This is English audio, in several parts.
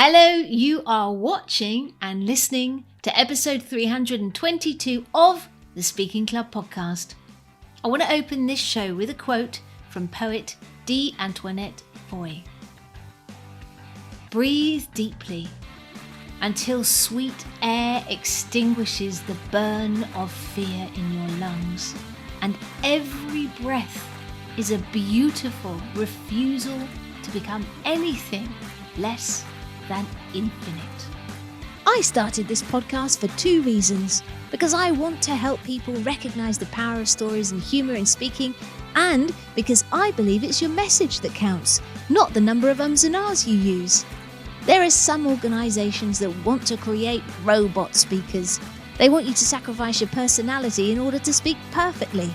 Hello, you are watching and listening to episode 322 of the Speaking Club podcast. I want to open this show with a quote from poet D. Antoinette Foy. Breathe deeply until sweet air extinguishes the burn of fear in your lungs, and every breath is a beautiful refusal to become anything less than infinite. I started this podcast for two reasons. Because I want to help people recognise the power of stories and humour in speaking, and because I believe it's your message that counts, not the number of ums and ahs you use. There are some organisations that want to create robot speakers. They want you to sacrifice your personality in order to speak perfectly.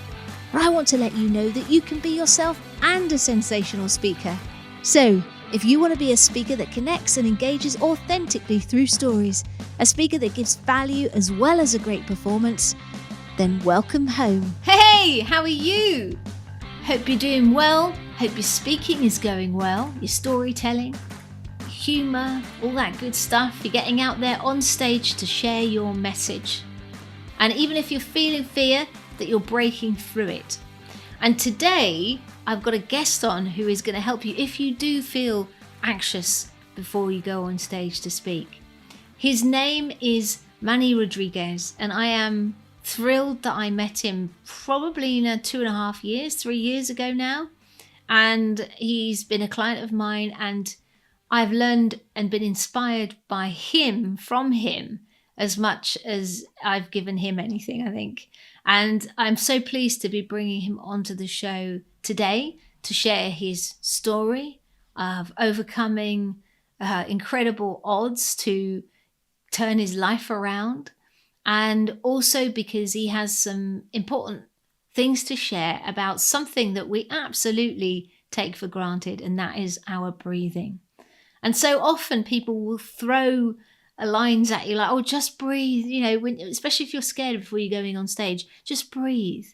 But I want to let you know that you can be yourself and a sensational speaker. So, if you want to be a speaker that connects and engages authentically through stories, a speaker that gives value as well as a great performance, then welcome home. Hey, how are you? Hope you're doing well. Hope your speaking is going well. Your storytelling, humour, all that good stuff. You're getting out there on stage to share your message. And even if you're feeling fear, that you're breaking through it. And today, I've got a guest on who is going to help you if you do feel anxious before you go on stage to speak. His name is Manny Rodriguez, and I am thrilled that I met him probably 3 years ago now. And he's been a client of mine, and I've learned and been inspired by him, from him, as much as I've given him anything, I think. And I'm so pleased to be bringing him onto the show today to share his story of overcoming incredible odds to turn his life around, and also because he has some important things to share about something that we absolutely take for granted, and that is our breathing. And so often people will throw lines at you like, oh, just breathe, especially if you're scared before you're going on stage, just breathe.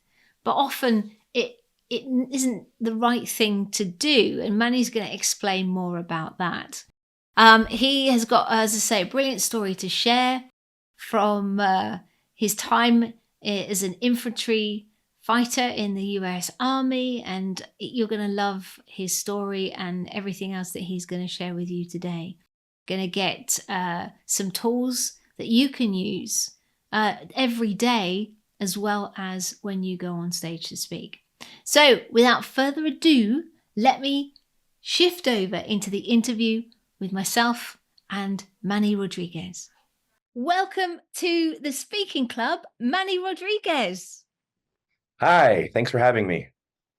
But often it isn't the right thing to do, and Manny's going to explain more about that. He has got, as I say, a brilliant story to share from his time as an infantry fighter in the US Army, and you're going to love his story and everything else that he's going to share with you today. Going to get some tools that you can use every day, as well as when you go on stage to speak. So without further ado, let me shift over into the interview with myself and Manny Rodriguez. Welcome to the Speaking Club, Manny Rodriguez. Hi, thanks for having me.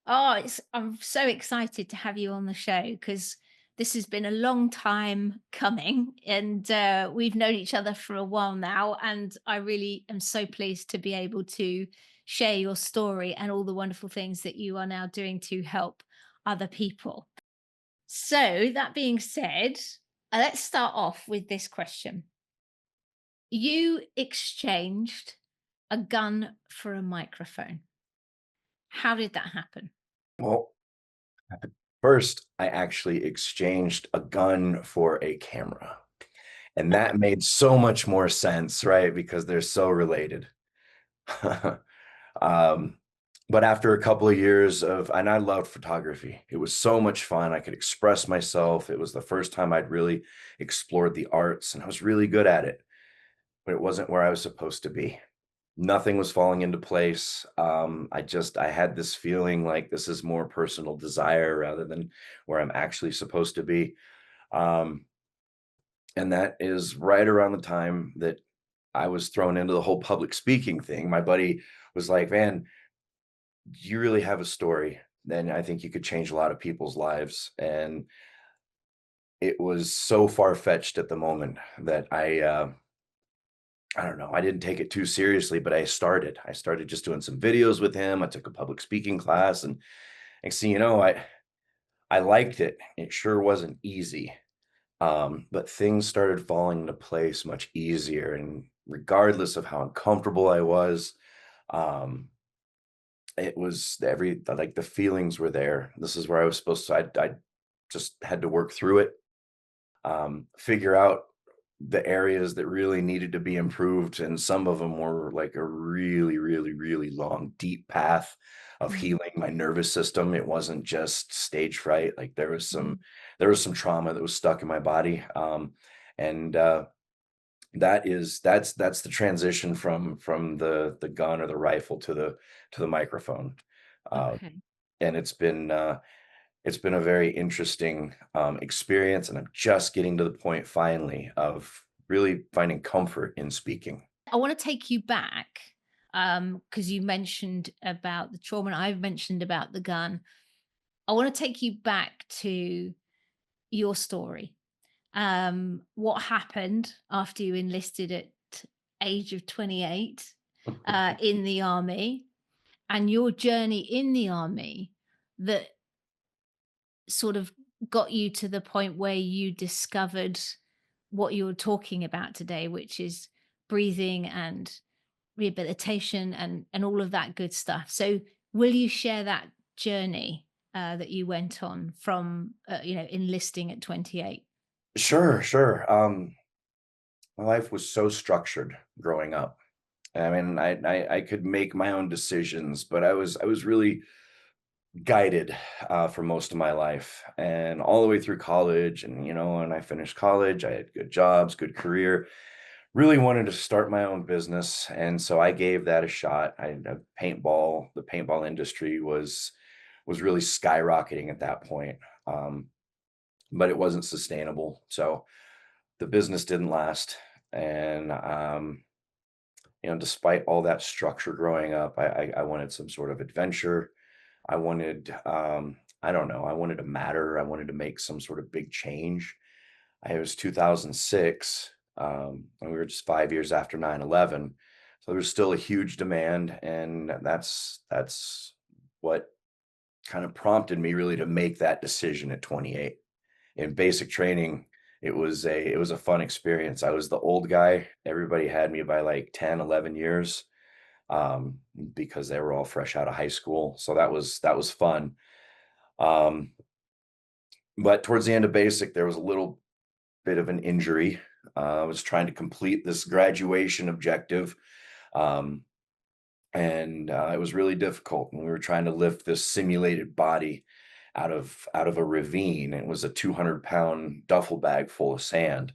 I'm so excited to have you on the show because this has been a long time coming, and we've known each other for a while now, and I really am so pleased to be able to share your story and all the wonderful things that you are now doing to help other people. So that being said, let's start off with this question. You exchanged a gun for a microphone. How did that happen? Well, first, I actually exchanged a gun for a camera. And that made so much more sense, right? Because they're so related. um, but after a couple of years and I loved photography. It was so much fun. I could express myself. It was the first time I'd really explored the arts, and I was really good at it. But it wasn't where I was supposed to be. Nothing was falling into place. I had this feeling like this is more personal desire rather than where I'm actually supposed to be. Um, and that is right around the time that I was thrown into the whole public speaking thing. My buddy was like, "Man, you really have a story. Then I think you could change a lot of people's lives." And it was so far-fetched at the moment that I don't know. I didn't take it too seriously, but I started just doing some videos with him. I took a public speaking class, and next thing you know, I liked it. It sure wasn't easy. But things started falling into place much easier. And regardless of how uncomfortable I was, um, it was like the feelings were there. This is where I was supposed to, I just had to work through it. figure out the areas that really needed to be improved, and some of them were like a really, really, really long, deep path of Mm, healing my nervous system. It wasn't just stage fright. Like mm. there was some trauma that was stuck in my body. And that's the transition from the gun or the rifle to the microphone. Uh, Okay. and it's been a very interesting experience, and I'm just getting to the point finally of really finding comfort in speaking. I want to take you back because you mentioned about the trauma and I've mentioned about the gun. I want to take you back to your story. What happened after you enlisted at age of 28 in the army and your journey in the army that sort of got you to the point where you discovered what you're talking about today, which is breathing and rehabilitation and all of that good stuff. So, will you share that journey that you went on from enlisting at 28? Sure, sure. My life was so structured growing up. I mean, I could make my own decisions, but I was really guided for most of my life, and all the way through college. And when I finished college, I had good jobs, good career. Really wanted to start my own business, and so I gave that a shot. The paintball industry was really skyrocketing at that point, but it wasn't sustainable. So the business didn't last, and despite all that structure growing up, I wanted some sort of adventure. I wanted, I don't know, I wanted to matter. I wanted to make some sort of big change. It was 2006, and we were just 5 years after 9/11, so there was still a huge demand, and that's what kind of prompted me really to make that decision at 28. In basic training, it was a fun experience. I was the old guy. Everybody had me by, like, 10, 11 years, because they were all fresh out of high school, so that was fun. Um, but towards the end of basic, there was a little bit of an injury. I was trying to complete this graduation objective, um, and it was really difficult. And we were trying to lift this simulated body out of a ravine. It was a 200-pound duffel bag full of sand.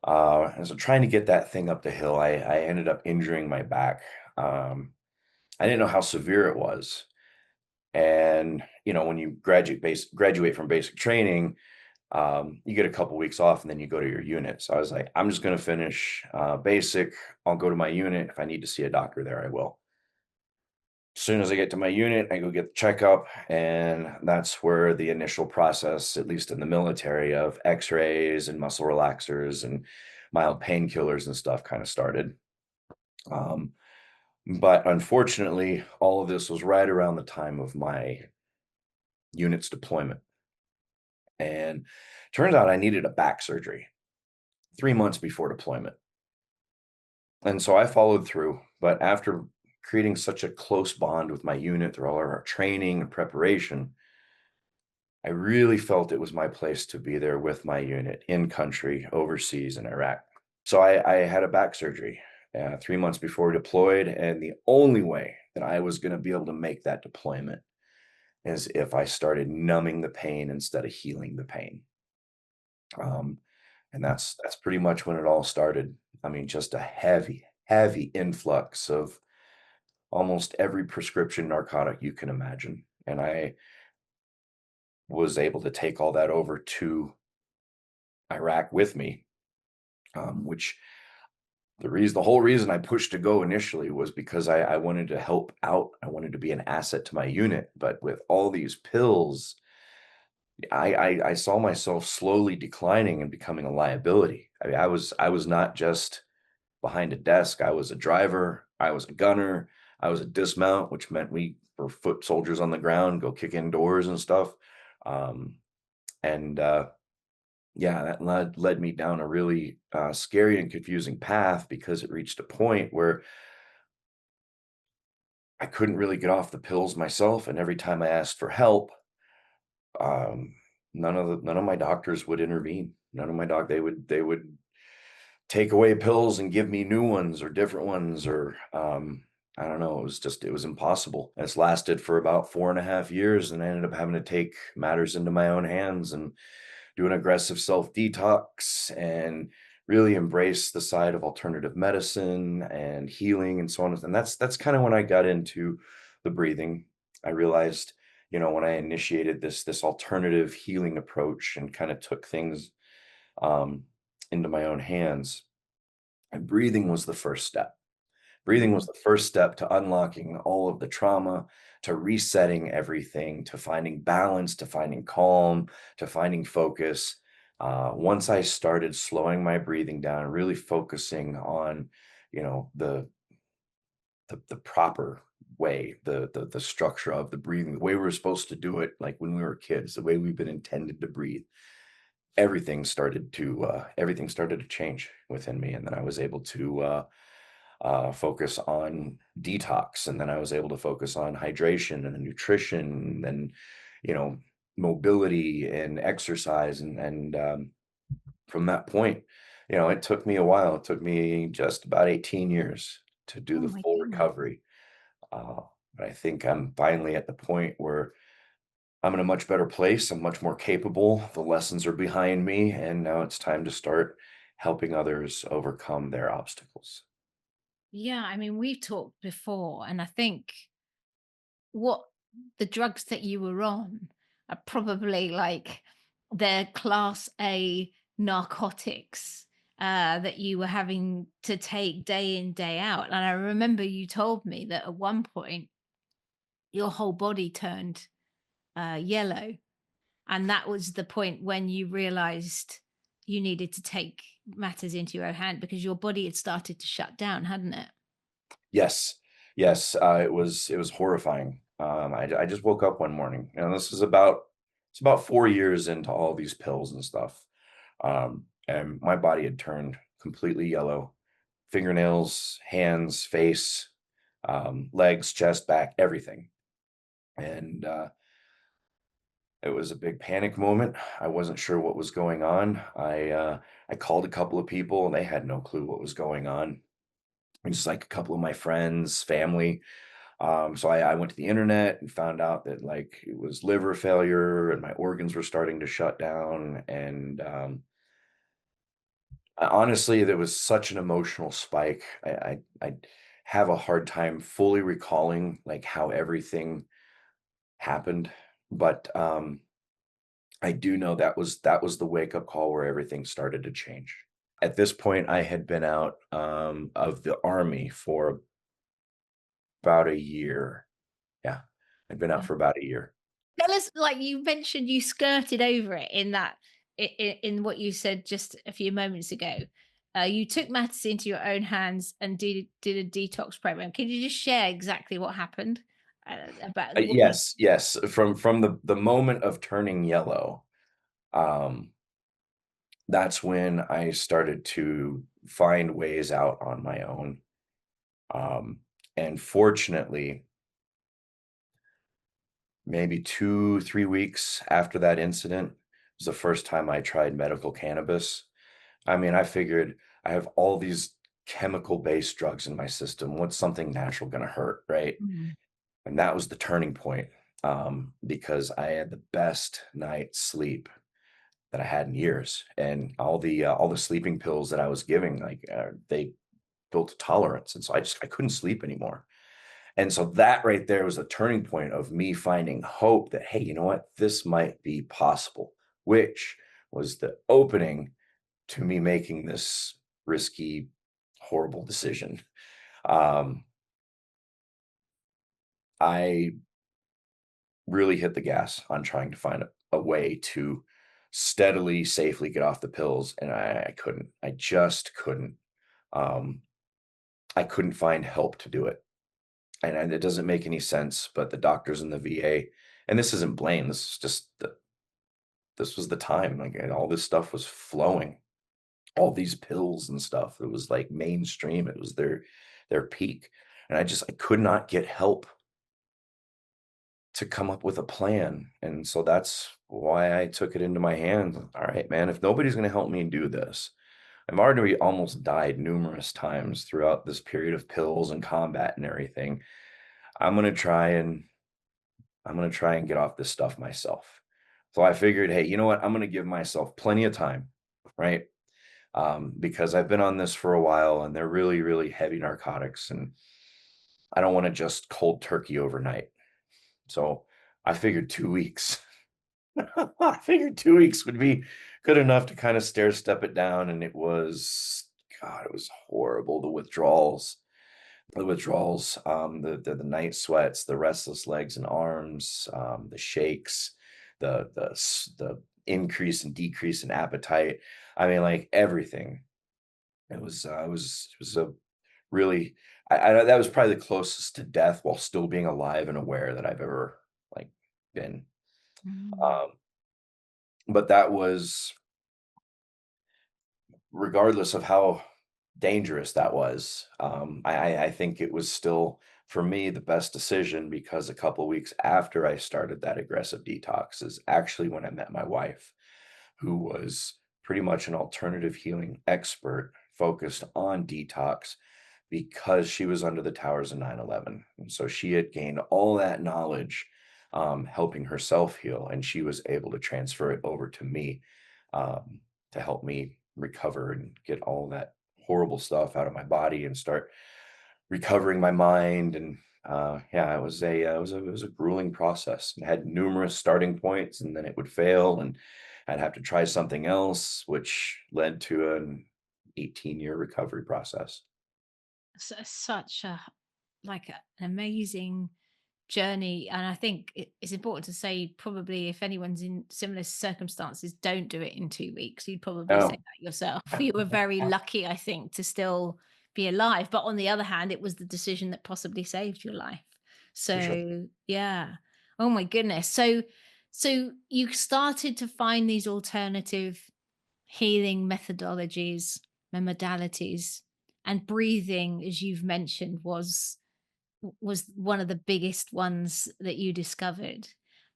And so trying to get that thing up the hill, I ended up injuring my back. I didn't know how severe it was. And when you graduate from basic training, you get a couple weeks off and then you go to your unit. So I was like, I'm just going to finish basic. I'll go to my unit. If I need to see a doctor there, I will. As soon as I get to my unit, I go get the checkup. And that's where the initial process, at least in the military, of x rays and muscle relaxers and mild painkillers and stuff kind of started. Um, but unfortunately, all of this was right around the time of my unit's deployment. And turns out I needed a back surgery 3 months before deployment. And so I followed through, but after creating such a close bond with my unit through all of our training and preparation, I really felt it was my place to be there with my unit in country, overseas in Iraq. So I had a back surgery 3 months before we deployed. And the only way that I was going to be able to make that deployment is if I started numbing the pain instead of healing the pain. Um, and that's pretty much when it all started. I mean, just a heavy, heavy influx of almost every prescription narcotic you can imagine. And I was able to take all that over to Iraq with me, which the whole reason I pushed to go initially was because I wanted to help out. I wanted to be an asset to my unit. But with all these pills, I saw myself slowly declining and becoming a liability. I mean, I was not just behind a desk. I was a driver, I was a gunner, I was a dismount, which meant we were foot soldiers on the ground, go kick in doors and stuff. Um, and Yeah, that led me down a really scary and confusing path because it reached a point where I couldn't really get off the pills myself. And every time I asked for help, um, none of my doctors would intervene. None of my doc they would take away pills and give me new ones or different ones or, I don't know, it was impossible. It's lasted for about 4.5 years, and I ended up having to take matters into my own hands and do an aggressive self-detox and really embrace the side of alternative medicine and healing and so on, and that's kinda when I got into the breathing. I realized, when I initiated this alternative healing approach and kinda took things, um, into my own hands, and breathing was the first step. Breathing was Mm. the first step to unlocking all of the trauma, to resetting everything, to finding balance, to finding calm, to finding focus. Once I started slowing my breathing down, really focusing on, the proper way, the structure of the breathing, the way we were supposed to do it, like when we were kids, the way we've been intended to breathe, everything started to change within me, and then I was able to focus on detox, and then I was able to focus on hydration and then nutrition and you know mobility and exercise, and from that point, it took me a while. It took me just about 18 years to do Oh the my full goodness. recovery. Uh, but I think I'm finally at the point where I'm in a much better place. I'm much more capable. The lessons are behind me, and now it's time to start helping others overcome their obstacles. Yeah, I mean, we've talked before, and I think what the drugs that you were on are probably like their class A narcotics that you were having to take day in, day out. And I remember you told me that at one point your whole body turned yellow. And that was the point when you realized you needed to take matters into your own hand because your body had started to shut down, hadn't it? Yes. Yes, it was horrifying. I just woke up one morning, and it's about 4 years into all these pills and stuff, and my body had turned completely yellow. Fingernails, hands, face, legs, chest, back, everything, and, it was a big panic moment. I wasn't sure what was going on. I called a couple of people, and they had no clue what was going on. And just, like, a couple of my friends, family. So I went to the internet and found out that like it was liver failure and my organs were starting to shut down. And honestly, there was such an emotional spike. I have a hard time fully recalling like how everything happened, but I do know that was the wake up call where everything started to change. At this point, I had been out of the army for about a year. Yeah, I'd been out for about a year. Tell us, like you mentioned, you skirted over it in that in what you said just a few moments ago. You took matters into your own hands and did a detox program. Can you just share exactly what happened about what you? Yes, yes, from the moment of turning yellow, um, that's when I started to find ways out on my own, um, and fortunately, maybe 2, 3 weeks after that incident was the first time I tried medical cannabis. I mean, I figured I have all these chemical-based drugs in my system, what's something natural gonna hurt, right? Mm. And that was the turning point, because I had the best night's sleep that I had in years, and all the sleeping pills that I was giving, like, they built a tolerance, and so I couldn't sleep anymore, and so that right there was a turning point of me finding hope that, "Hey, you know what? This might be possible," which was the opening to me making this risky, horrible decision. Um, I really hit the gas on trying to find a way to steadily, safely get off the pills, and I couldn't. I just couldn't. Um, I couldn't find help to do it, and it doesn't make any sense. But the doctors in the VA, and this isn't blame. This was the time. Like and all this stuff was flowing. All these pills and stuff. It was like mainstream. It was their peak, and I could not get help to come up with a plan, and so why I took it into my hands. All right, man, if nobody's going to help me do this, I've already almost died numerous times throughout this period of pills and combat and everything. I'm going to try and I'm going to try and get off this stuff myself. So I figured, hey, you know what? I'm going to give myself plenty of time, right? Because I've been on this for a while and they're really, really heavy narcotics, and I don't want to just cold turkey overnight. So I figured 2 weeks. I figured 2 weeks would be good enough to kind of stair step it down. And it was, God, it was horrible. The night sweats, the restless legs and arms, the shakes, the increase and decrease in appetite. I mean, like everything. It was a really, I that was probably the closest to death while still being alive and aware that I've ever like been. Mm. Um, but that was regardless of how dangerous that was. I think it was still for me the best decision, because a couple weeks after I started that aggressive detox is actually when I met my wife, who was pretty much an alternative healing expert focused on detox because she was under the towers of 9/11. And so she had gained all that knowledge, helping herself heal, and she was able to transfer it over to me, um, to help me recover and get all that horrible stuff out of my body and start recovering my mind. And yeah, it was a grueling process. It had numerous starting points, and then it would fail, and I'd have to try something else, which led to an 18-year recovery process. Such a an amazing journey, and I think it's important to say, probably if anyone's in similar circumstances, don't do it in 2 weeks. You'd probably say No, that yourself. You were very lucky, I think, to still be alive, but on the other hand, it was the decision that possibly saved your life. for sure. So yeah. Oh my goodness. So you started to find these alternative healing methodologies and modalities, and breathing, as you've mentioned, was one of the biggest ones that you discovered.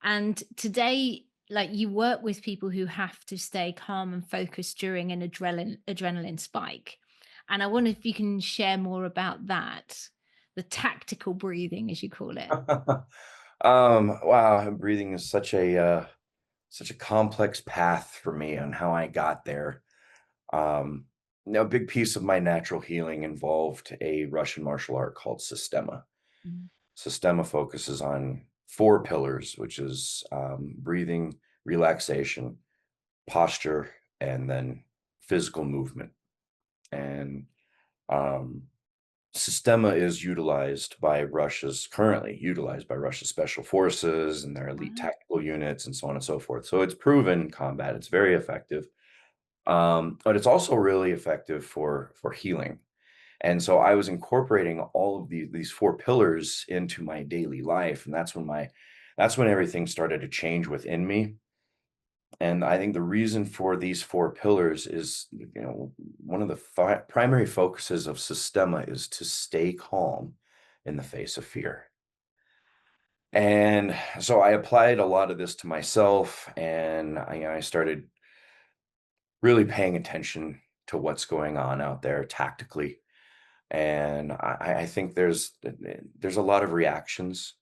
And today, like, you work with people who have to stay calm and focused during an adrenaline spike. And I wonder if you can share more about that, the tactical breathing, as you call it. Wow, breathing is such a complex path for me on how I got there. Um, Now, a big piece of my natural healing involved a Russian martial art called Sistema. Mm. Sistema focuses on four pillars, which is breathing, relaxation, posture, and then physical movement. And um, Sistema is currently utilized by Russia's special forces and their elite Wow. tactical units and so on and so forth. So it's proven in combat. It's very effective. But it's also really effective for healing. And so I was incorporating all of these four pillars into my daily life, and that's when everything started to change within me. And I think the reason for these four pillars is, one of the primary focuses of Sistema is to stay calm in the face of fear. And so I applied a lot of this to myself, and I started really paying attention to what's going on out there tactically. And I think there's a lot of reactions.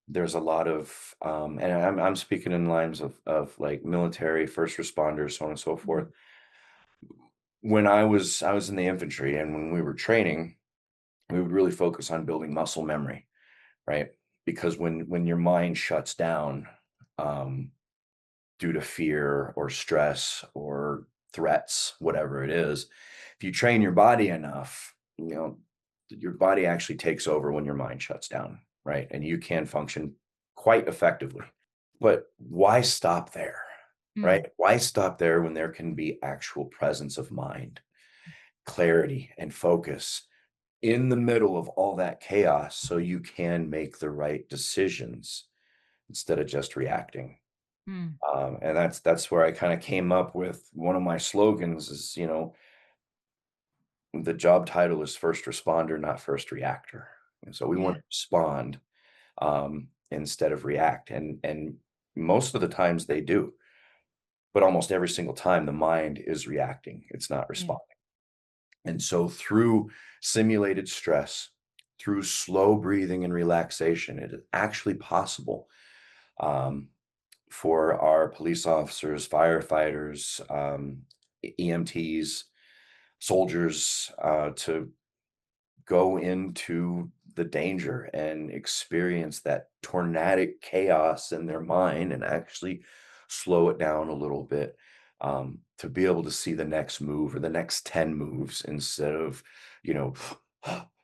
There's a lot of, and I'm speaking in lines of like military, first responders, so on and so forth. Mhm. When I was in the infantry, and when we were training, we would really focus on building muscle memory, right? Because when your mind shuts down, um, due to fear or stress or threats, whatever it is, if you train your body enough, your body actually takes over when your mind shuts down, right? And you can function quite effectively. But why stop there, Mm. right? Why stop there when there can be actual presence of mind, clarity, and focus in the middle of all that chaos so you can make the right decisions instead of just reacting? Mm. And that's where I kind of came up with one of my slogans is, the job title is first responder, not first reactor. And so we want Yeah. to respond, instead of react. And most of the times they do. but almost every single time the mind is reacting, it's not Yeah. responding. And so through simulated stress, through slow breathing and relaxation, it is actually possible um, for our police officers, firefighters, EMTs, soldiers to go into the danger and experience that tornadic chaos in their mind and actually slow it down a little bit, to be able to see the next move or the next 10 moves instead of, you know,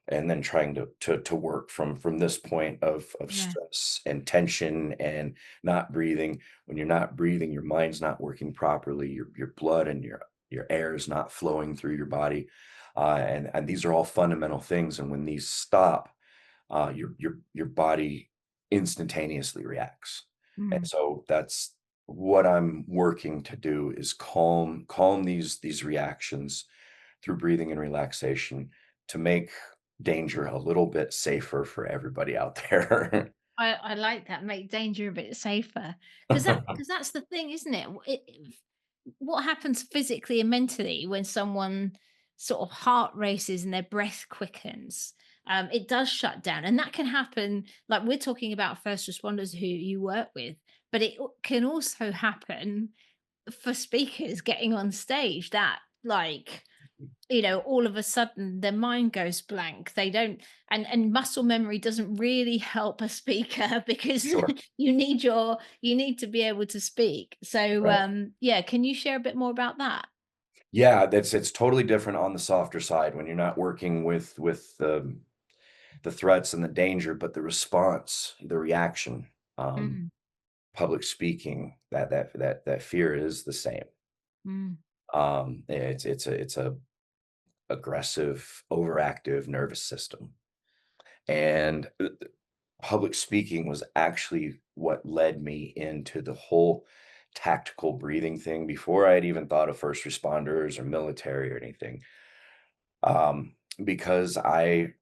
and then trying to work from this point of Yeah. stress and tension and not breathing. When you're not breathing, your mind's not working properly, your blood and your air is not flowing through your body, and these are all fundamental things. And when these stop, your body instantaneously reacts. And Mm. so that's what I'm working to do is calm these reactions through breathing and relaxation to make danger a little bit safer for everybody out there. I like that, make danger a bit safer, because that's the thing, isn't it? What happens physically and mentally when someone sort of heart races and their breath quickens? It does shut down, and that can happen. Like we're talking about first responders who you work with, but can also happen for speakers getting on stage. That like all of a sudden their mind goes blank. They don't, and muscle memory doesn't really help a speaker because Sure. you need to be able to speak. So Right. yeah, can you share a bit more about that? Yeah, that's it's totally different on the softer side when you're not working with the threats and the danger, but the response, the reaction, Mm, public speaking, that fear is the same. mm, It's a aggressive, overactive nervous system, and public speaking was actually what led me into the whole tactical breathing thing before I had even thought of first responders or military or anything. Because I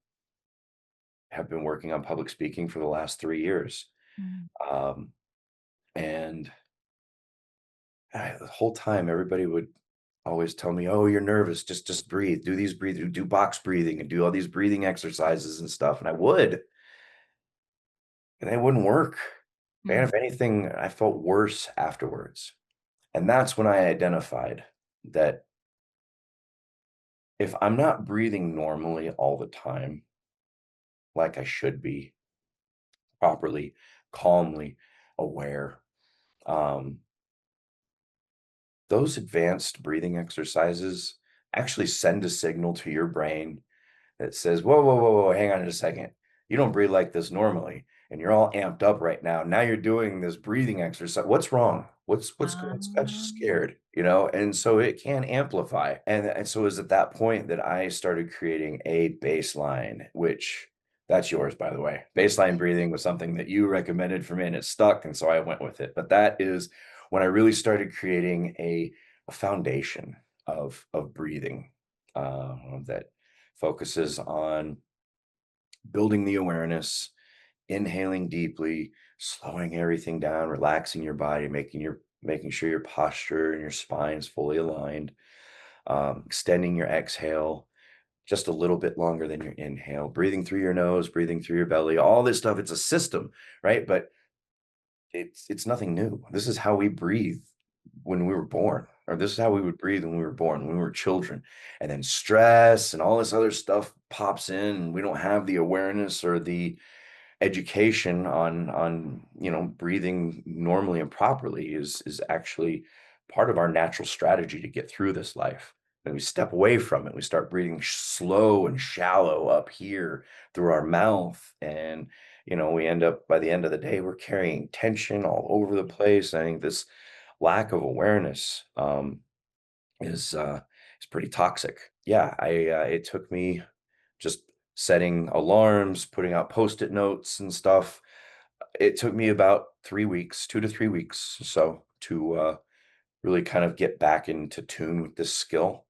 have been working on public speaking for the last 3 years, mm. um, and the whole time everybody would always tell me, "Oh, you're nervous. Just breathe. Do these do box breathing and do all these breathing exercises and stuff." And I would, and they wouldn't work. And Mm, if anything, I felt worse afterwards. And that's when I identified that if I'm not breathing normally all the time, like I should be, properly, calmly, aware, um, those advanced breathing exercises actually send a signal to your brain that says, "Whoa, whoa, whoa, whoa, hang on a second. You don't breathe like this normally, and you're all amped up right now. Now you're doing this breathing exercise. What's wrong? What's going? I got you um, scared, you know?" And so it can amplify. And so it was at that point that I started creating a baseline, which that's yours, by the way. Baseline breathing was something that you recommended for me, and it stuck, and so I went with it. But that is when I really started creating a foundation of breathing that focuses on building the awareness, inhaling deeply, slowing everything down, relaxing your body, making sure your posture and your spine is fully aligned, extending your exhale just a little bit longer than your inhale, breathing through your nose, breathing through your belly, all this stuff. It's a system, right? But it's nothing new. This is how we breathe when we were born, or this is how we would breathe when we were born, when we were children. And then stress and all this other stuff pops in, and we don't have the awareness or the education on breathing normally and properly is actually part of our natural strategy to get through this life. And we step away from it, we start breathing slow and shallow up here through our mouth, and we end up, by the end of the day, we're carrying tension all over the place. I think this lack of awareness is pretty toxic. Yeah, I it took me just setting alarms, putting out Post-it notes and stuff. It took me about 3 weeks, 2 to 3 weeks or so to, really kind of get back into tune with this skill,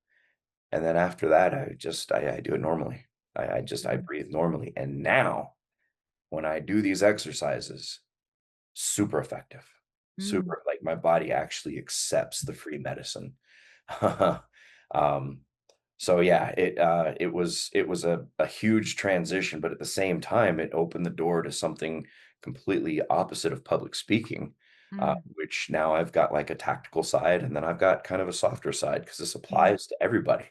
and then after that, I do it normally. I mm. breathe normally, and now when I do these exercises, super effective. Mm. Super, like, my body actually accepts the free medicine. Um, so yeah, it was a huge transition, but at the same time, it opened the door to something completely opposite of public speaking, Mm. which now I've got like a tactical side, and then I've got kind of a softer side because this Yeah. applies to everybody.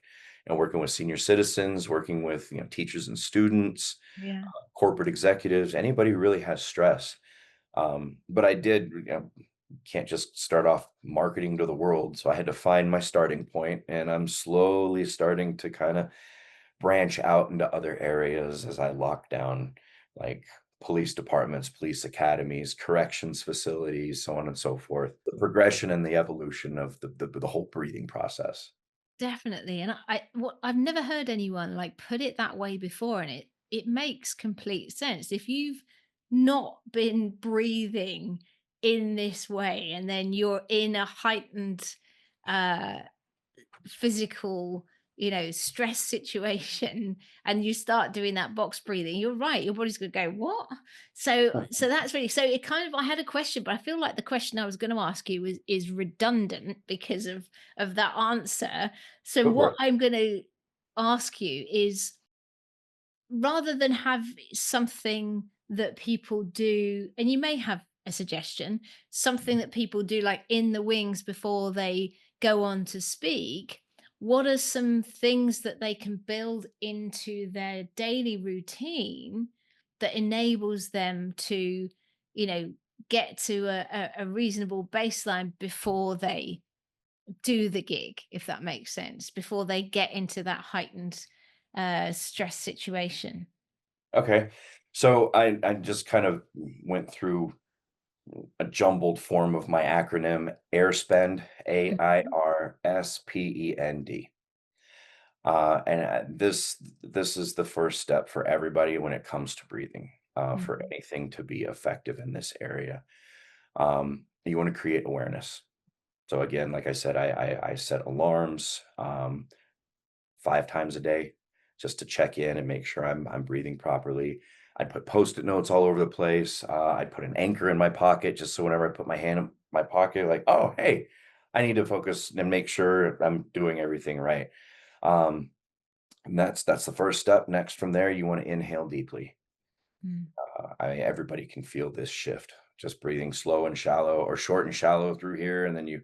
Working with senior citizens, working with teachers and students, Yeah. corporate executives, anybody who really has stress. But I did, can't just start off marketing to the world. So I had to find my starting point, and I'm slowly starting to kind of branch out into other areas as I lock down, like police departments, police academies, corrections facilities, so on and so forth. The progression and the evolution of the whole breathing process. Definitely, and I've never heard anyone like put it that way before, and it makes complete sense. If you've not been breathing in this way, and then you're in a heightened uh physical, stress situation, and you start doing that box breathing, you're right, your body's going to go, what? So that's really, so it kind of, I had a question, but I feel like the question I was going to ask you is redundant because of that answer. So Go for what it. I'm going to ask you is, rather than have something that people do, and you may have a suggestion, something that people do like in the wings before they go on to speak, what are some things that they can build into their daily routine that enables them to, you know, get to a reasonable baseline before they do the gig, if that makes sense, before they get into that heightened stress situation? Okay. So I just kind of went through a jumbled form of my acronym AIRSPEND, Mhm, AIRSPEND. This is the first step for everybody when it comes to breathing, for mhm, anything to be effective in this area. You want to create awareness. So again, like I said, I set alarms 5 times a day just to check in and make sure I'm breathing properly. I put post-it notes all over the place. I put an anchor in my pocket just so whenever I put my hand in my pocket, like, oh, hey, I need to focus and make sure I'm doing everything right. Um, and that's the first step. Next from there, you want to inhale deeply. mm, Everybody can feel this shift. Just breathing slow and shallow, or short and shallow through here, and then you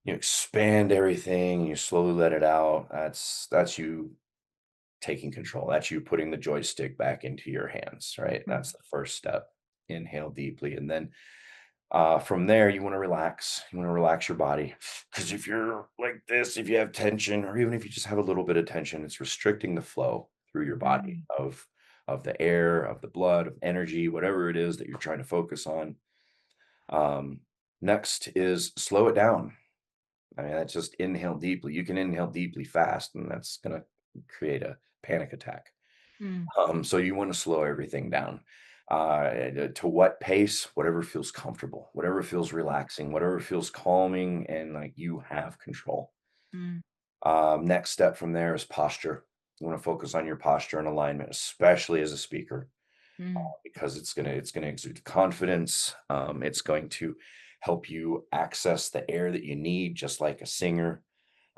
expand everything. You slowly let it out. That's you taking control. That's you putting the joystick back into your hands, right? That's mm, the first step. Inhale deeply, and then from there, you want to relax. You want to relax your body because if you're like this, if you have tension, or even if you just have a little bit of tension, it's restricting the flow through your body mm, of the air, of the blood, of energy, whatever it is that you're trying to focus on. Um, Next is slow it down. I mean, that's just inhale deeply. You can inhale deeply fast, and that's gonna create a panic attack. mm, So you want to slow everything down. To what pace? Whatever feels comfortable, whatever feels relaxing, whatever feels calming, and like you have control. mm, Next step from there is posture. You want to focus on your posture and alignment, especially as a speaker, mm, because it's gonna exude confidence. It's going to help you access the air that you need, just like a singer.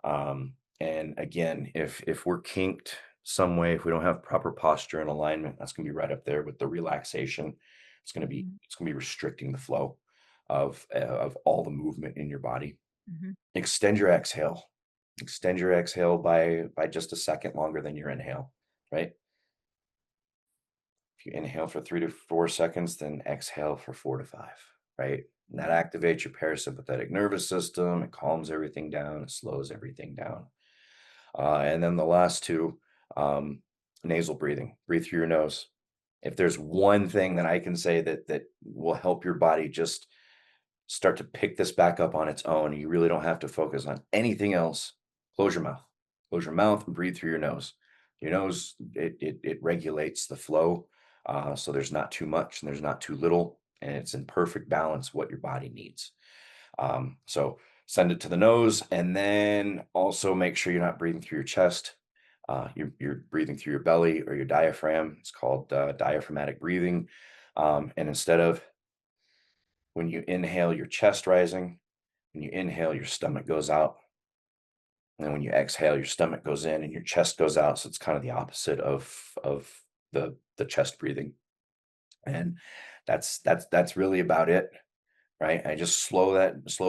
And again, if we're kinked some way, if we don't have proper posture and alignment, that's gonna be right up there with the relaxation. mhm, It's gonna be restricting the flow of all the movement in your body. mhm, Extend your exhale. Extend your exhale by just a second longer than your inhale, right? If you inhale for 3 to 4 seconds, then exhale for 4 to 5, right? And that activates your parasympathetic nervous system. It calms everything down. It slows everything down. And then the last two, um, nasal breathing. Breathe through your nose. If there's one thing that I can say that will help your body just start to pick this back up on its own, you really don't have to focus on anything else. Close your mouth. Close your mouth and breathe through your nose. Your nose, it regulates the flow, so there's not too much and there's not too little, and it's in perfect balance what your body needs. So send it to the nose, and then also make sure you're not breathing through your chest. You're breathing through your belly or your diaphragm. It's called diaphragmatic breathing. And instead of When you inhale, your chest rising. When you inhale, your stomach goes out. And then when you exhale, your stomach goes in and your chest goes out. So it's kind of the opposite of the chest breathing. And that's really about it, right? I just slow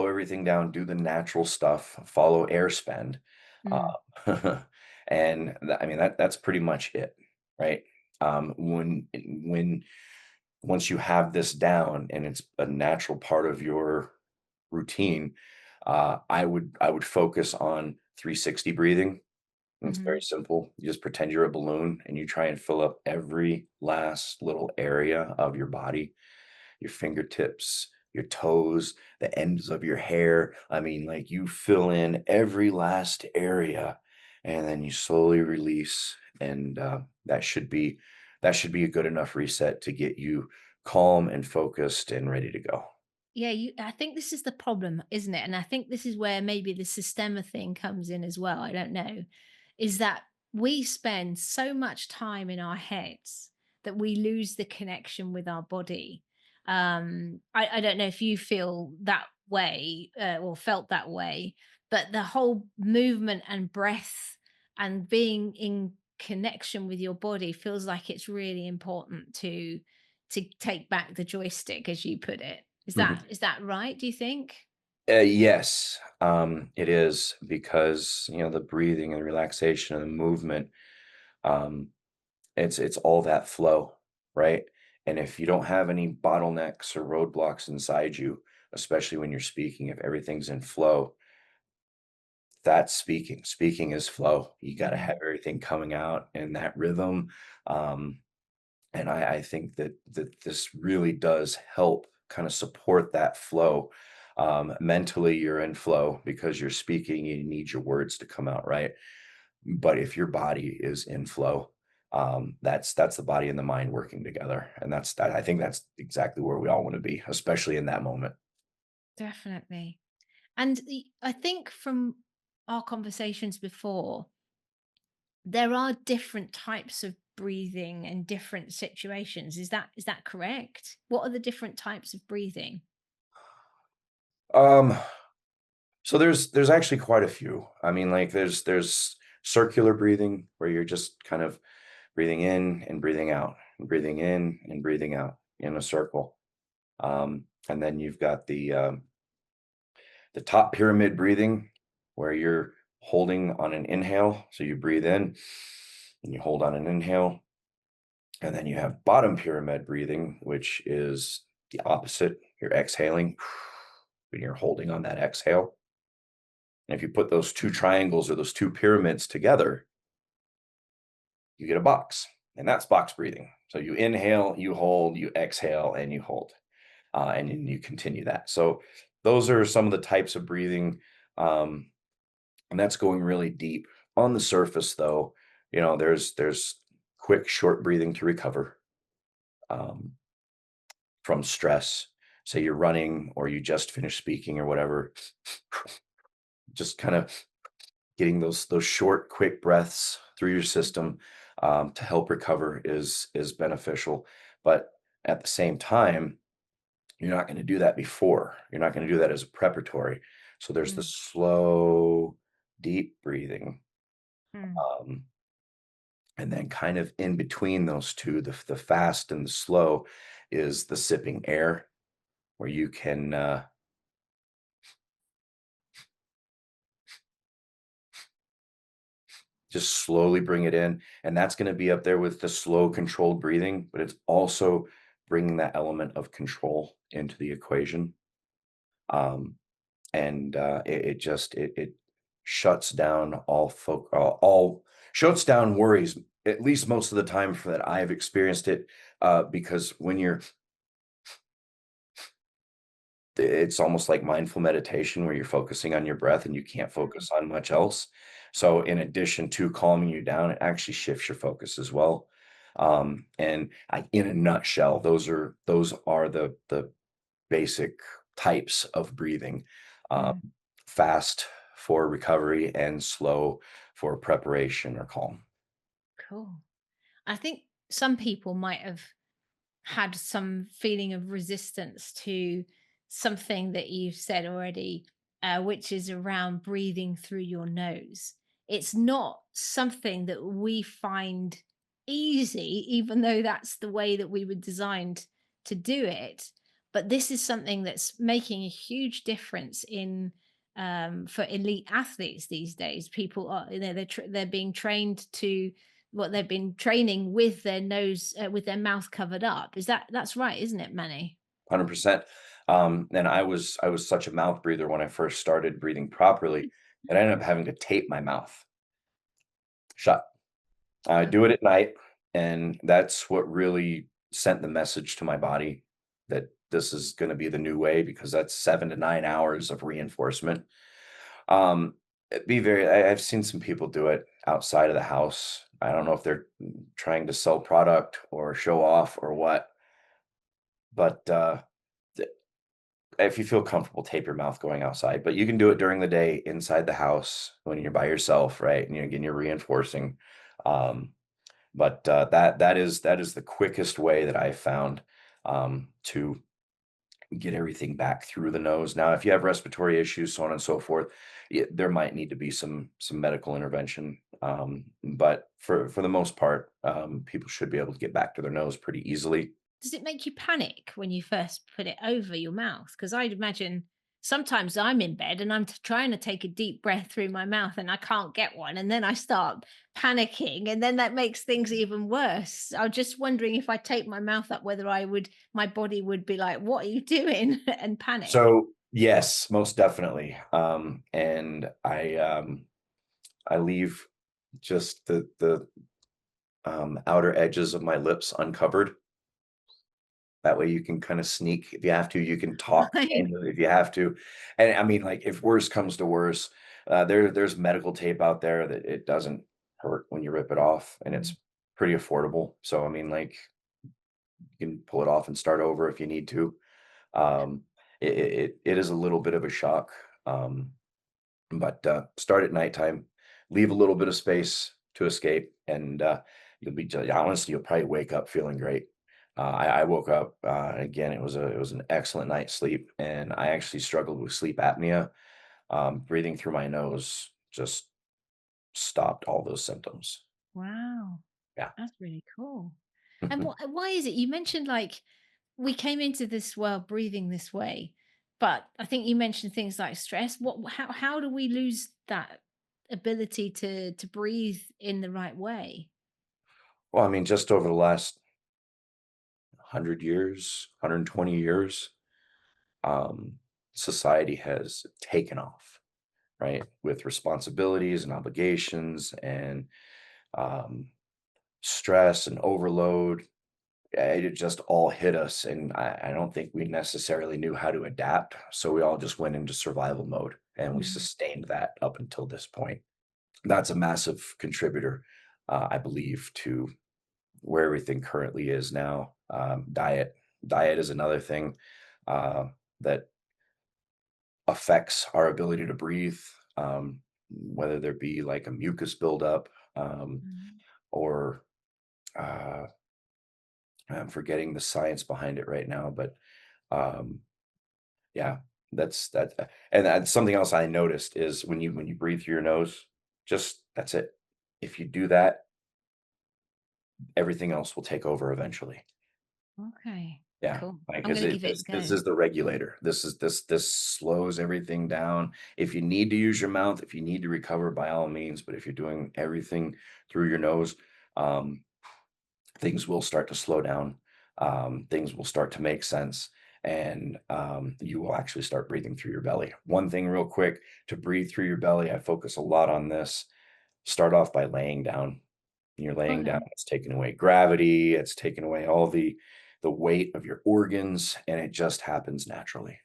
everything down, do the natural stuff, follow air spend. Mm. Uh, and I mean that's pretty much it, right? When once you have this down and it's a natural part of your routine, I would focus on 360 breathing. It's Hmm. very simple. You just pretend you're a balloon and you try and fill up every last little area of your body, your fingertips, your toes, the ends of your hair. I mean, like you fill in every last area and then you slowly release. And that should be a good enough reset to get you calm and focused and ready to go. Yeah, I think this is the problem, isn't it? And I think this is where maybe the systema thing comes in as well. I don't know. Is that we spend so much time in our heads that we lose the connection with our body. I don't know if you feel that way or felt that way, but the whole movement and breath and being in connection with your body feels like it's really important to take back the joystick, as you put it. Is that right, do you think? Yes, it is because the breathing and relaxation and the movement. Um, it's all that flow, right? And if you don't have any bottlenecks or roadblocks inside you, especially when you're speaking, if everything's in flow, that's speaking. Speaking is flow. You got to have Mhm. everything coming out in that rhythm. Um, and I think that this really does help kind of support that flow. Mentally, you're in flow because you're speaking. You need your words to come out right. But if your body is in flow, that's the body and the mind working together, and I think that's exactly where we all want to be, especially in that moment. Definitely. And I think from our conversations before, there are different types of breathing and different situations. Is that correct? What are the different types of breathing? Um, so there's actually quite a few. I mean, like there's circular breathing where you're just kind of breathing in and breathing out, and breathing in and breathing out in a circle. And then you've got the top pyramid breathing where you're holding on an inhale. So you breathe in and you hold on an inhale. And then you have bottom pyramid breathing, which is the opposite. You're exhaling and you're holding on that exhale. And if you put those two triangles or those two pyramids together, you get a box. And that's box breathing. So you inhale, you hold, you exhale, and you hold. And then you continue that. So those are some of the types of breathing. Um, and that's going really deep. On the surface, though, there's quick, short breathing to recover um, from stress. Say you're running or you just finished speaking or whatever, just kind of getting those short, quick breaths through your system to help recover is beneficial. But at the same time, you're not going to do that before. You're not going to do that as a preparatory. So there's the Mm, slow, deep breathing. mm. Um, And then kind of in between those 2, the fast and the slow is the sipping air, where you can, just slowly bring it in, and that's gonna be up there with the slow controlled breathing, but it's also bringing that element of control into the equation, um, and, it shuts down all shuts down worries, at least most of the time for that I've experienced it, because when you're it's almost like mindful meditation where you're focusing on your breath and you can't focus on much else. So in addition to calming you down, it actually shifts your focus as well. In a nutshell, those are the basic types of breathing. Um, Mm. fast for recovery and slow for preparation or calm. Cool. I think some people might have had some feeling of resistance to something that you've said already, which is around breathing through your nose. It's not something that we find easy, even though that's the way that we were designed to do it. But this is something that's making a huge difference in for elite athletes these days. People are, they're being trained to what they've been training with their nose, with their mouth covered up. That's right, isn't it, Manny? 100%. And I was such a mouth breather when I first started breathing properly that I ended up having to tape my mouth shut. I do it Okay. at night, and that's what really sent the message to my body that this is gonna be the new way because that's 7 to 9 hours of reinforcement. Be very I've seen some people do it outside of the house. I don't know if they're trying to sell product or show off or what, but, th if you feel comfortable, tape your mouth going outside, but you can do it during the day inside the house when you're by yourself, right? And you're reinforcing. Um, but that is the quickest way that I've found to get everything back through the nose. Now, if you have respiratory issues, so on and so forth, there might need to be some medical intervention. But for the most part, people should be able to get back to their nose pretty easily. Does it make you panic when you first put it over your mouth? Because I'd imagine sometimes I'm in bed and I'm trying to take a deep breath through my mouth and I can't get one. And then I start panicking. And then that makes things even worse. I was just wondering if I tape my mouth up, whether my body would be like, what are you doing? And panic. So yes, most definitely. And I leave just the outer edges of my lips uncovered. That way you can kinda sneak if you have to, you can talk Right. kind of if you have to. And I mean, like, if worse comes to worse, there's medical tape out there that it doesn't hurt when you rip it off, and Mm. it's pretty affordable. So, I mean, like, you can pull it off and start over if you need to. Um, it is a little bit of a shock, but, start at nighttime, leave a little bit of space to escape, and, honestly, you'll probably wake up feeling great. I woke up, again, it was an excellent night's sleep, and I actually struggled with sleep apnea. Breathing through my nose just stopped all those symptoms. Wow. Yeah. That's really cool. And why is it? You mentioned like we came into this world breathing this way, but I think you mentioned things like stress. How do we lose that ability to breathe in the right way? Well, I mean, just over the last 100 years, 120 years, um, society has taken off, right? With responsibilities and obligations and um, stress and overload. It just all hit us. And I don't think we necessarily knew how to adapt. So we all just went into survival mode and we Mm. sustained that up until this point. That's a massive contributor, I believe, to where everything currently is now. Diet is another thing uh, that affects our ability to breathe, whether there be like a mucus buildup Mm. or uh, I'm forgetting the science behind it right now, but um, yeah, and that's something else I noticed is when you breathe through your nose, just that's it. If you do that, everything else will take over eventually. Okay. Yeah, Cool. like, I'm 'cause gonna it give it a this go. is the regulator. This slows everything down. If you need to use your mouth, if you need to recover, by all means, but if you're doing everything through your nose, um, things will start to slow down. Things will start to make sense, and, you will actually start breathing through your belly. One thing real quick, to breathe through your belly, I focus a lot on this. Start off by laying down. You're laying down, Okay. it's taking away gravity, it's taking away all the weight of your organs, and it just happens naturally.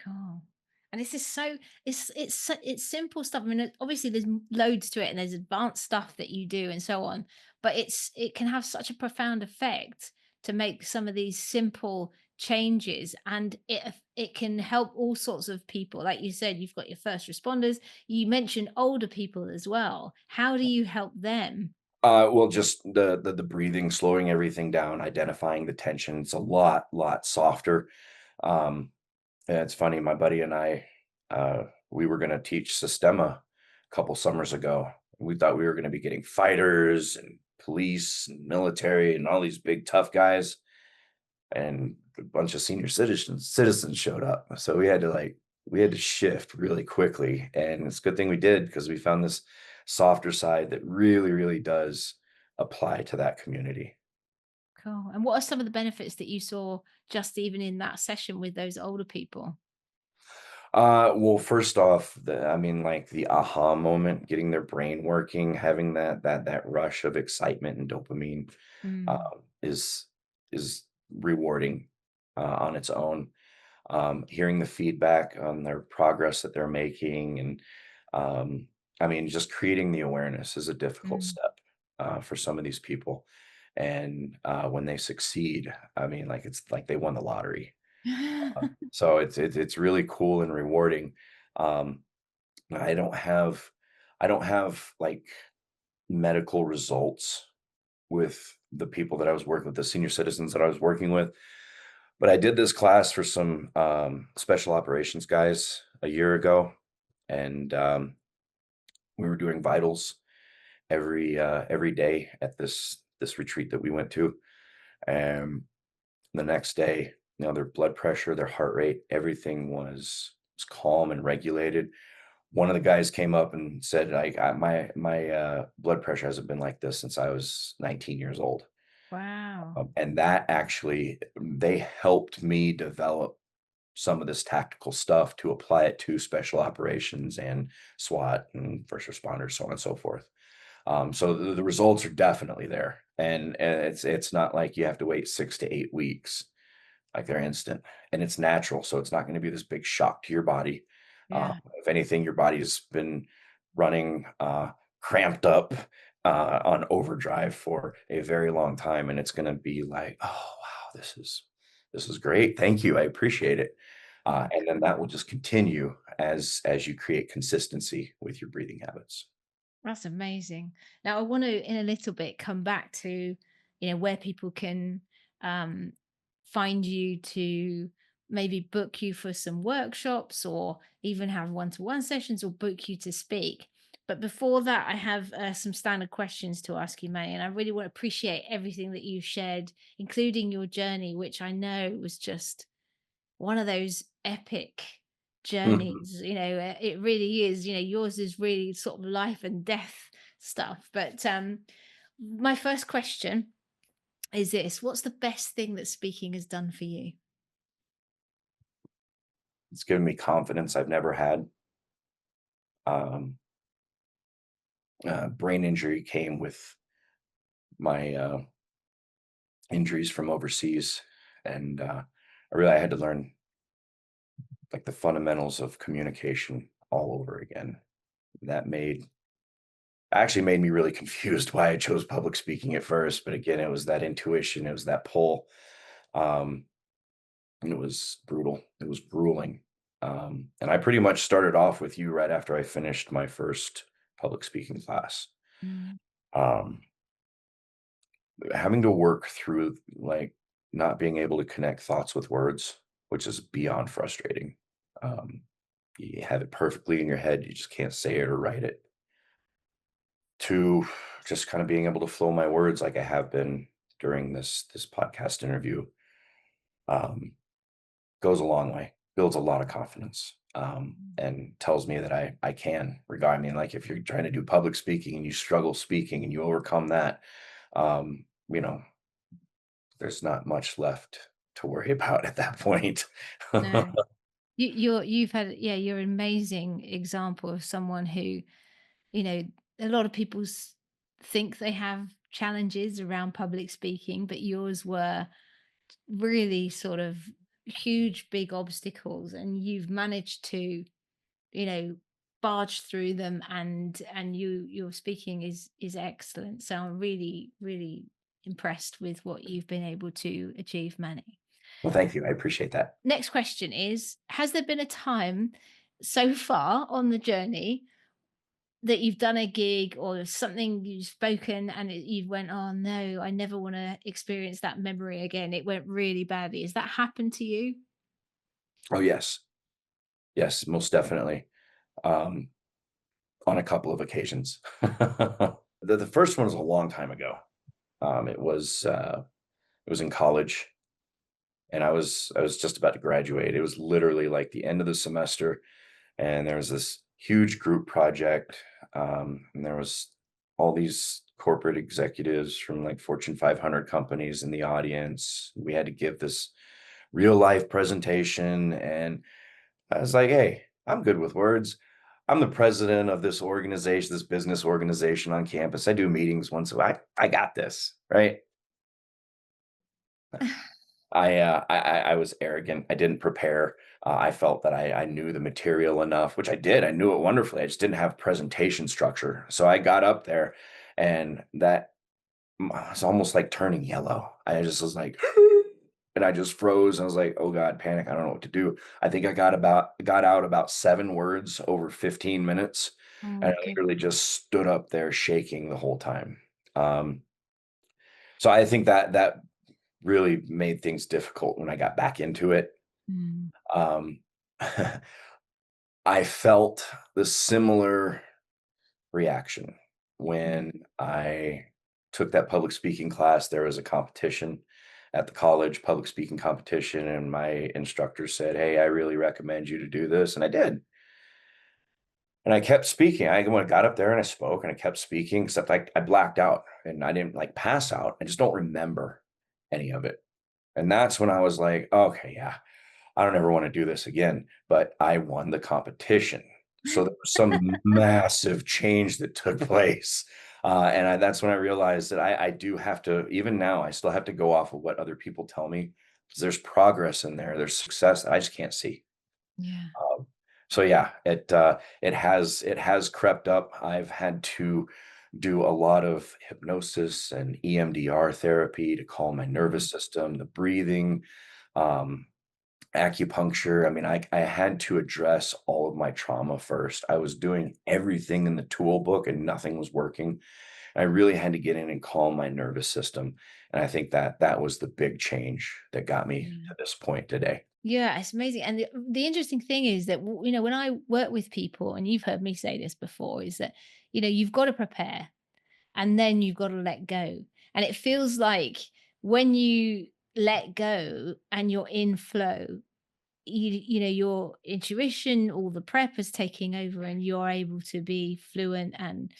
Cool. And this is so it's simple stuff. I mean, obviously there's loads to it, and there's advanced stuff that you do, and so on. But it can have such a profound effect to make some of these simple changes, and it can help all sorts of people. Like you said, you've got your first responders. You mentioned older people as well. How do you help them? Well, just the breathing, slowing everything down, identifying the tension, it's a lot softer. Um Yeah, it's funny, my buddy and I, we were gonna teach Sistema a couple summers ago. We thought we were gonna be getting fighters and police and military and all these big tough guys, and a bunch of senior citizens showed up. So we had to shift really quickly, and it's a good thing we did because we found this softer side that really, really does apply to that community. Cool. And what are some of the benefits that you saw just even in that session with those older people? Well, first off, I mean, like the aha moment, getting their brain working, having that rush of excitement and dopamine, Mm. um, is rewarding on its own. Hearing the feedback on their progress that they're making, and um, I mean, just creating the awareness is a difficult Mm. step for some of these people. And when they succeed, I mean, like it's like they won the lottery. So it's really cool and rewarding. Um, I don't have I don't have like medical results with the people that I was working with, the senior citizens that I was working with, but I did this class for some special operations guys a year ago, and we were doing vitals every day at this retreat that we went to, and the next day, their blood pressure, their heart rate, everything was calm and regulated. One of the guys came up and said, like, my blood pressure hasn't been like this since I was 19 years old." Wow. And that actually, they helped me develop some of this tactical stuff to apply it to special operations and SWAT and first responders, so on and so forth. So the results are definitely there, and it's not like you have to wait 6 to 8 weeks. Like, they're instant, and it's natural, so it's not gonna be this big shock to your body. Yeah. If anything, your body's been running, cramped up, on overdrive for a very long time, and it's gonna be like, "Oh, wow, this is great. Thank you. I appreciate it." Yeah. And then Cool. that will just continue as you create consistency with your breathing habits. That's amazing. Now, I want to, in a little bit, come back to, where people can um, find you to maybe book you for some workshops or even have one-to-one sessions or book you to speak. But before that, I have some standard questions to ask you, Manny, and I really want to appreciate everything that you shared, including your journey, which I know was just one of those epic Mhm. journeys, it really is, yours is really sort of life and death stuff. But my first question is this: what's the best thing that speaking has done for you? It's given me confidence I've never had. Um, Brain injury came with my, injuries from overseas, and, I had to learn, like, the fundamentals of communication all over again. That made actually made me really confused why I chose public speaking at first, but again, it was that intuition, it was that pull, um, and it was brutal. It was grueling, and I pretty much started off with you right after I finished my first public speaking class. Mm. Um, Having to work through, like, not being able to connect thoughts with words, which is beyond frustrating. Um, you have it perfectly in your head, you just can't say it or write it. To just kind of being able to flow my words like I have been during this podcast interview, um, goes a long way, builds a lot of confidence, and tells me that I can regard. I mean, like, if you're trying to do public speaking and you struggle speaking and you overcome that, you know, there's not much left to worry about at that point. No, you've had, yeah, you're an amazing example of someone who, you know, a lot of people think they have challenges around public speaking, but yours were really sort of huge, big obstacles, and you've managed to, you know, barge through them, and your speaking is excellent. So I'm really, really impressed with what you've been able to achieve, Manny. Well, thank you. I appreciate that. Next question is: has there been a time so far on the journey that you've done a gig or something you've spoken and you went, oh no, I never want to experience that memory again, it went really badly? Has that happened to you? Oh, yes. Yes, most definitely. Um, on a couple of occasions. The first one was a long time ago. It was in college, and I was just about to graduate. It was literally like the end of the semester, and there was this huge group project, and there was all these corporate executives from like Fortune 500 companies in the audience. We had to give this real life presentation, and I was like, "Hey, I'm good with words. I'm the president of this organization, this business organization on campus. I do meetings once a week. I got this, right?" I was arrogant. I didn't prepare. I felt that I knew the material enough, which I did. I knew it wonderfully. I just didn't have presentation structure. So I got up there, and that was almost like turning yellow. I just was like, and I just froze. I was like, "Oh God, panic! I don't know what to do." I think I got out about 7 words over 15 minutes, and Oh, I good. literally just stood up there shaking the whole time. Um, so I think that really made things difficult when I got back into it. Mm, Um, I felt the similar reaction mm, when I took that public speaking class. There was a competition at the college, public speaking competition, and my instructor said, "Hey, I really recommend you to do this." And I did. And I kept speaking. When I got up there and I spoke and I kept speaking, except I blacked out and I didn't like pass out. I just don't remember any of it. And that's when I was like, okay, yeah, I don't ever want to do this again, but I won the competition. So there was some massive change that took place. That's when I realized that I do have to, even now, I still have to go off of what other people tell me because there's progress in there. There's success that I just can't see. yeah. Um, so yeah, it has crept up. I've had to do a lot of hypnosis and EMDR therapy to calm my Mm, nervous system, the breathing, um, acupuncture. I mean, I had to address all of my trauma first. I was doing everything in the tool book and nothing was working. I really had to get in and calm my nervous system. And I think that was the big change that got me yeah. to this point today. Yeah, it's amazing. And the interesting thing is that, when I work with people, and you've heard me say this before, is that, you've got to prepare and then you've got to let go. And it feels like when you let go and you're in flow, your intuition, all the prep is taking over, and you're able to be fluent and,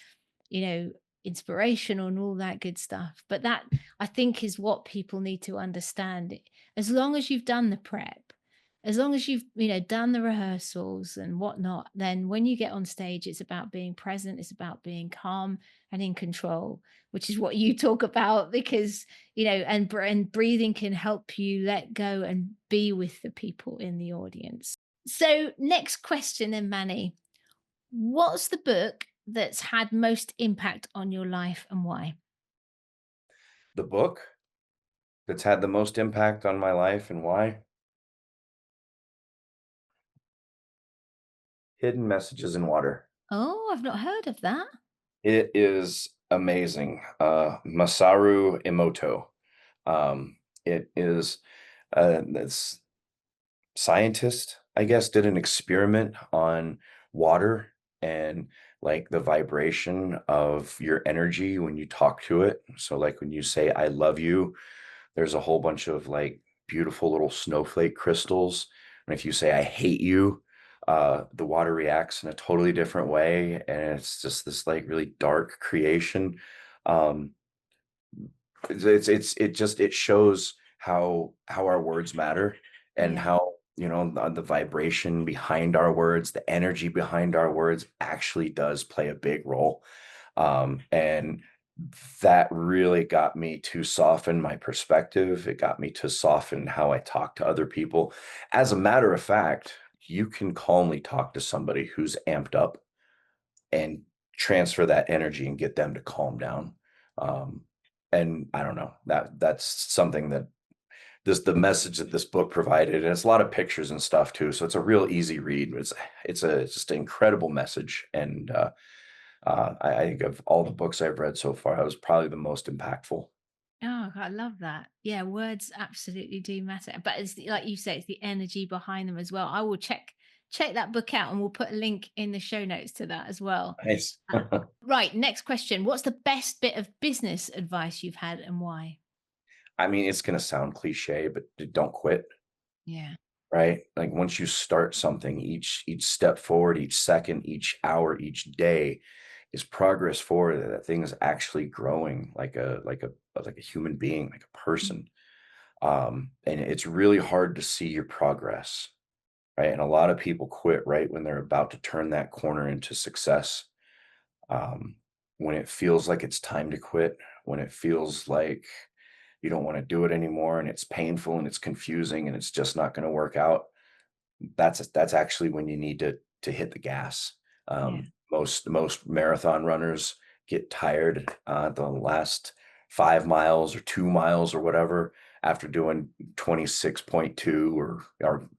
you know, inspirational and all that good stuff. But that, I think, is what people need to understand. As long as you've done the prep, as long as you've, done the rehearsals and whatnot, then when you get on stage, it's about being present, it's about being calm and in control, which is what you talk about, because, and breathing can help you let go and be with the people in the audience. So, next question then, Manny. What's the book that's had most impact on your life and why? The book that's had the most impact on my life and why? Hidden Messages in Water. Oh, I've not heard of that. It is amazing. Masaru Emoto. It is this scientist, I guess, did an experiment on water and like the vibration of your energy when you talk to it. So, like when you say, "I love you," there's a whole bunch of like beautiful little snowflake crystals. And if you say, "I hate you," the water reacts in a totally different way. And it's just this like really dark creation. Um, it shows how our words matter and Yeah. how the vibration behind our words, the energy behind our words actually does play a big role. And that really got me to soften my perspective. It got me to soften how I talk to other people. As a matter of fact, you can calmly talk to somebody who's amped up and transfer that energy and get them to calm down. Um, and I don't know, that's something that the message that this book provided, and it's a lot of pictures and stuff too. So it's a real easy read. It's just an incredible message. And I think of all the books I've read so far, that was probably the most impactful. Oh, I love that. Yeah, words absolutely do matter. But it's like you say, it's the energy behind them as well. I will check that book out, and we'll put a link in the show notes to that as well. Nice. Uh, right, next question. What's the best bit of business advice you've had and why? I mean, it's gonna sound cliche, but don't quit, Yeah. right? Like once you start something, each step forward, each second, each hour, each day is progress forward. That thing is actually growing like a human being, like a Mm. person. And it's really hard to see your progress, right? And a lot of people quit right when they're about to turn that corner into success. Um, when it feels like it's time to quit, when it feels like you don't want to do it anymore and it's painful and it's confusing and it's just not going to work out, that's actually when you need to hit the gas. Yeah. Most marathon runners get tired the last 5 miles or 2 miles or whatever after doing 26.2 or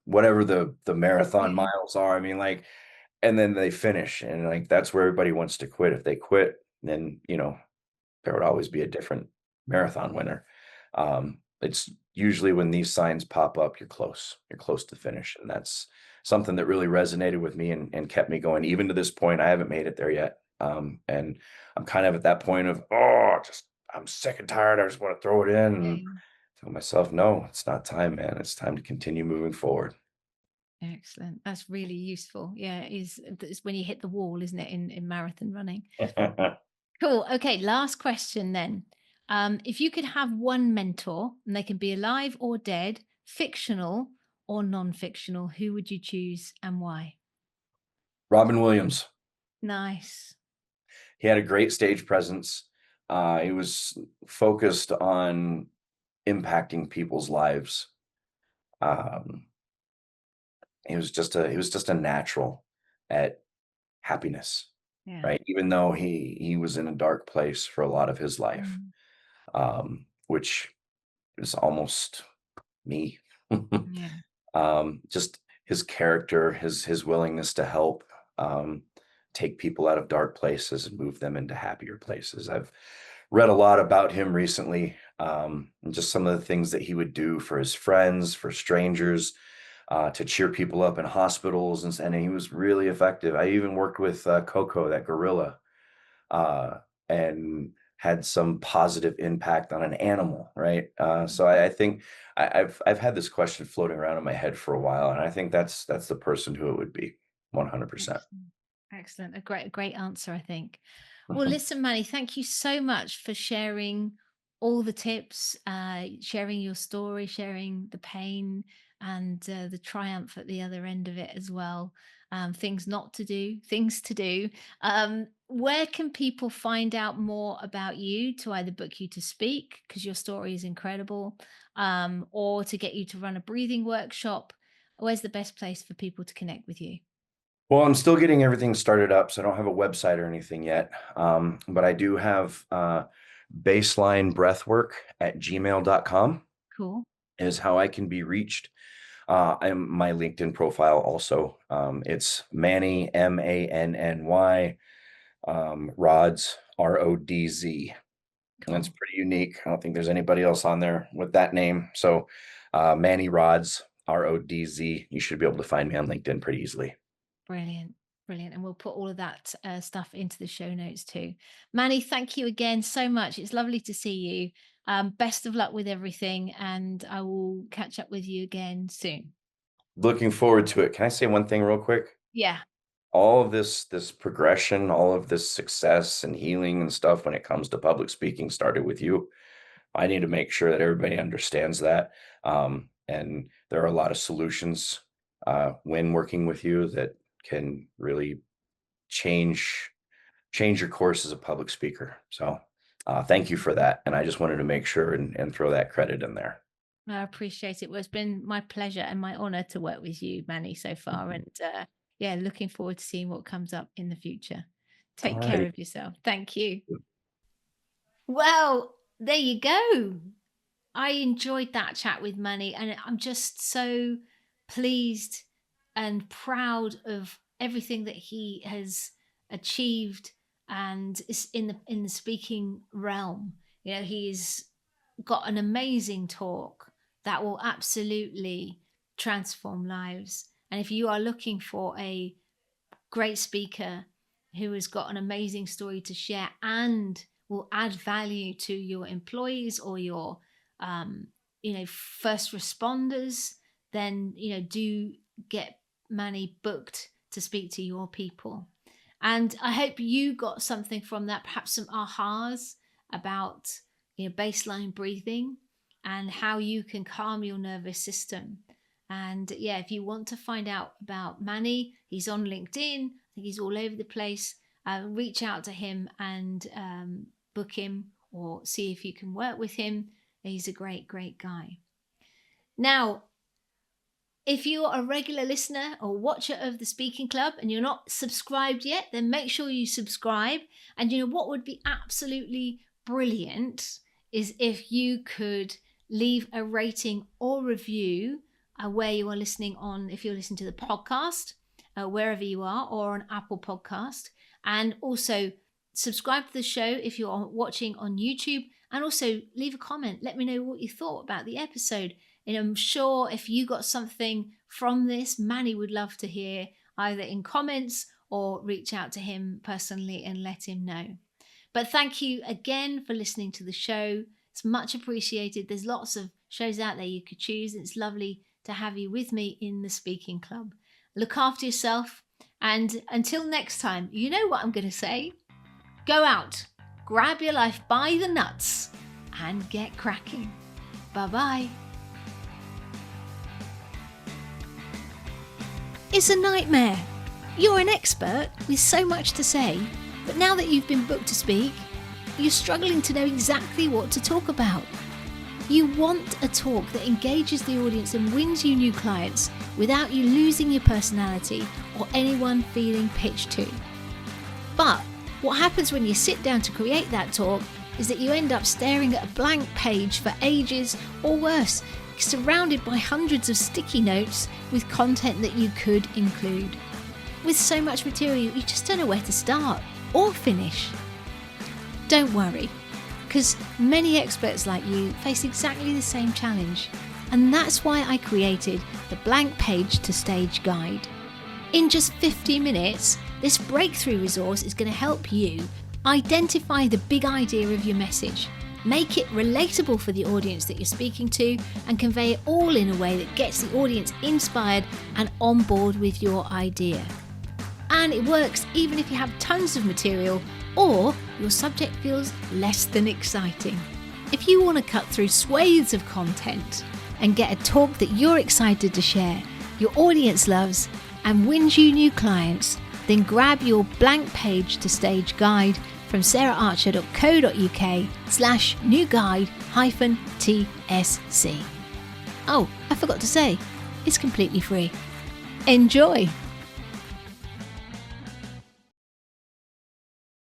whatever the marathon Yeah. miles are. I mean, like, and then they finish, and like that's where everybody wants to quit. If they quit, then there would always be a different marathon winner. It's usually when these signs pop up, you're close to finish. And that's something that really resonated with me and kept me going. Even to this point, I haven't made it there yet. And I'm kind of at that point of, I'm sick and tired. I just want to throw it in and Okay. tell myself, no, it's not time, man. It's time to continue moving forward. Excellent. That's really useful. Yeah, it's when you hit the wall, isn't it, in marathon running? Cool. Okay, last question then. If you could have one mentor, and they can be alive or dead, fictional or non-fictional, who would you choose and why? Robin Williams. Nice. He had a great stage presence. He was focused on impacting people's lives. Um, he was just a natural at happiness, Yeah. right? Even though he was in a dark place for a lot of his life, Mm, which is almost me. yeah. Just his character, his willingness to help um, take people out of dark places and move them into happier places. I've read a lot about him recently, and just some of the things that he would do for his friends, for strangers, to cheer people up in hospitals, and he was really effective. I even worked with Coco, that gorilla, uh, and had some positive impact on an animal, right? So I think I've had this question floating around in my head for a while, and I think that's the person who it would be, 100%. Excellent. Excellent. A great answer, I think. Well, listen, Manny, thank you so much for sharing all the tips, sharing your story, sharing the pain and the triumph at the other end of it as well. Things not to do, things to do. Where can people find out more about you to either book you to speak, because your story is incredible, or to get you to run a breathing workshop? Where's the best place for people to connect with you? Well, I'm still getting everything started up, so I don't have a website or anything yet. But I do have baseline breathwork at gmail.com Cool. is how I can be reached. I'm my LinkedIn profile also. It's Manny Manny, Rods Rodz. And it's Cool. pretty unique. I don't think there's anybody else on there with that name. So Manny Rods Rodz. You should be able to find me on LinkedIn pretty easily. Brilliant. Brilliant. And we'll put all of that stuff into the show notes too. Manny, thank you again so much. It's lovely to see you. Best of luck with everything. And I will catch up with you again soon. Looking forward to it. Can I say one thing real quick? Yeah. All of this progression, all of this success and healing and stuff when it comes to public speaking started with you. I need to make sure that everybody understands that. And there are a lot of solutions when working with you that can really change your course as a public speaker. So thank you for that. And I just wanted to make sure and throw that credit in there. I appreciate it. Well, it's been my pleasure and my honor to work with you, Manny, so far. And yeah, looking forward to seeing what comes up in the future. All Take care righty. of yourself. Thank you. Well, there you go. I enjoyed that chat with Manny, and I'm just so pleased and proud of everything that he has achieved and is in the speaking realm. You know, he's got an amazing talk that will absolutely transform lives. And if you are looking for a great speaker who has got an amazing story to share and will add value to your employees or your first responders, then do get Manny booked to speak to your people. And I hope you got something from that, perhaps some ahas about baseline breathing and how you can calm your nervous system. And yeah, if you want to find out about Manny, he's on LinkedIn. I think he's all over the place. Reach out to him and book him or see if you can work with him. He's a great, great guy. Now, if you're a regular listener or watcher of the Speaking Club and you're not subscribed yet, then make sure you subscribe. And what would be absolutely brilliant is if you could leave a rating or review where you are listening on, if you're listening to the podcast, wherever you are, or on Apple Podcast. And also subscribe to the show if you're watching on YouTube, and also leave a comment. Let me know what you thought about the episode. And I'm sure if you got something from this, Manny would love to hear either in comments or reach out to him personally and let him know. But thank you again for listening to the show. It's much appreciated. There's lots of shows out there you could choose. It's lovely to have you with me in the Speaking Club. Look after yourself. And until next time, you know what I'm going to say. Go out, grab your life by the nuts and get cracking. Bye-bye. It's a nightmare. You're an expert with so much to say, but now that you've been booked to speak, you're struggling to know exactly what to talk about. You want a talk that engages the audience and wins you new clients without you losing your personality or anyone feeling pitched to. But what happens when you sit down to create that talk is that you end up staring at a blank page for ages, or worse, surrounded by hundreds of sticky notes with content that you could include. With so much material, you just don't know where to start or finish. Don't worry, because many experts like you face exactly the same challenge, and that's why I created the Blank Page to Stage Guide. In just 50 minutes, this breakthrough resource is going to help you identify the big idea of your message, make it relatable for the audience that you're speaking to, and convey it all in a way that gets the audience inspired and on board with your idea. And it works even if you have tons of material or your subject feels less than exciting. If you want to cut through swathes of content and get a talk that you're excited to share, your audience loves, and wins you new clients, then grab your Blank Page to Stage Guide from saraharcher.co.uk/new-guide-TSC. Oh, I forgot to say, it's completely free. Enjoy!